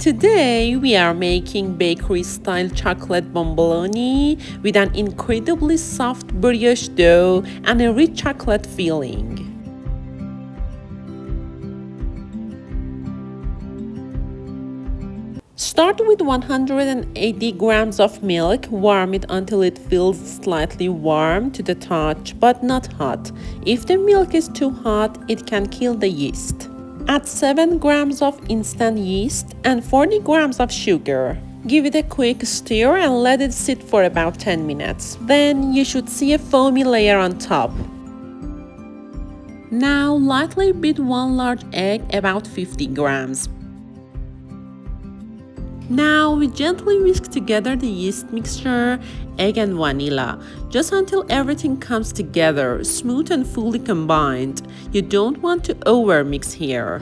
Today we are making bakery-style chocolate bomboloni with an incredibly soft brioche dough and a rich chocolate filling. Start with 180 grams of milk. Warm it until it feels slightly warm to the touch, but not hot. If the milk is too hot, it can kill the yeast. Add 7 grams of instant yeast and 40 grams of sugar. Give it a quick stir and let it sit for about 10 minutes. Then you should see a foamy layer on top. Now lightly beat 1 large egg, about 50 grams. Now we gently whisk together the yeast mixture, egg and vanilla, just until everything comes together, smooth and fully combined. You don't want to overmix here.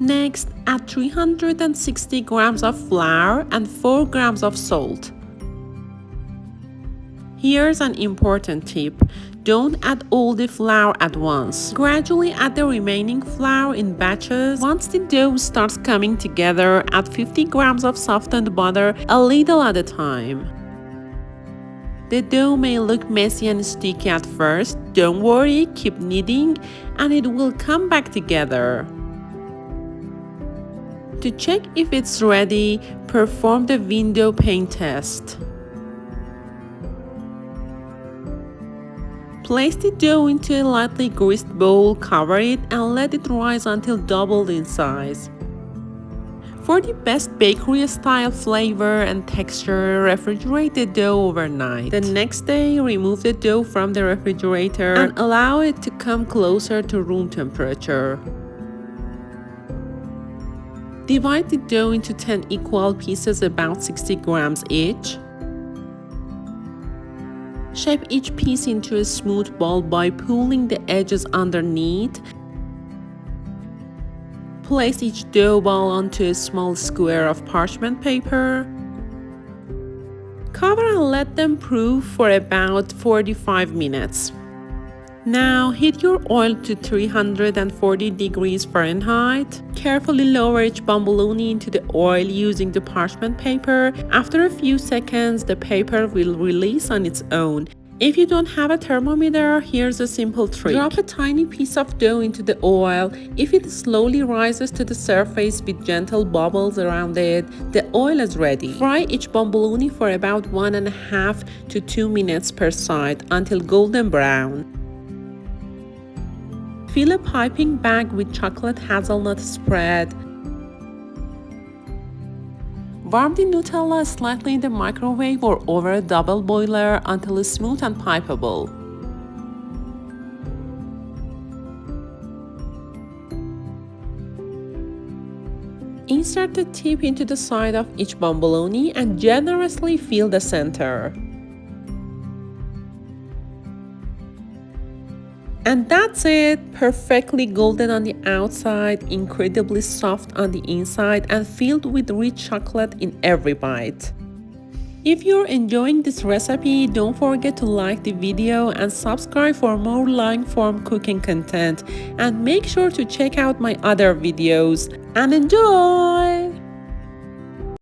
Next, add 360 grams of flour and 4 grams of salt. Here's an important tip. Don't add all the flour at once. Gradually add the remaining flour in batches. Once the dough starts coming together, add 50 grams of softened butter, a little at a time. The dough may look messy and sticky at first. Don't worry, keep kneading and it will come back together. To check if it's ready, perform the window pane test. Place the dough into a lightly greased bowl, cover it, and let it rise until doubled in size. For the best bakery-style flavor and texture, refrigerate the dough overnight. The next day, remove the dough from the refrigerator and allow it to come closer to room temperature. Divide the dough into 10 equal pieces, about 60 grams each. Shape each piece into a smooth ball by pulling the edges underneath. Place each dough ball onto a small square of parchment paper. Cover and let them proof for about 45 minutes. Now heat your oil to 340 degrees Fahrenheit. Carefully lower each bomboloni into the oil using the parchment paper. After a few seconds, the paper will release on its own. If you don't have a thermometer, here's a simple trick. Drop a tiny piece of dough into the oil. If it slowly rises to the surface with gentle bubbles around it, the oil is ready. Fry each bomboloni for about 1.5 to 2 minutes per side until golden brown. Fill a piping bag with chocolate hazelnut spread. Warm the Nutella slightly in the microwave or over a double boiler until it's smooth and pipeable. Insert the tip into the side of each bomboloni and generously fill the center. And that's it! Perfectly golden on the outside, incredibly soft on the inside, and filled with rich chocolate in every bite. If you're enjoying this recipe, don't forget to like the video and subscribe for more long-form cooking content. And make sure to check out my other videos. And enjoy!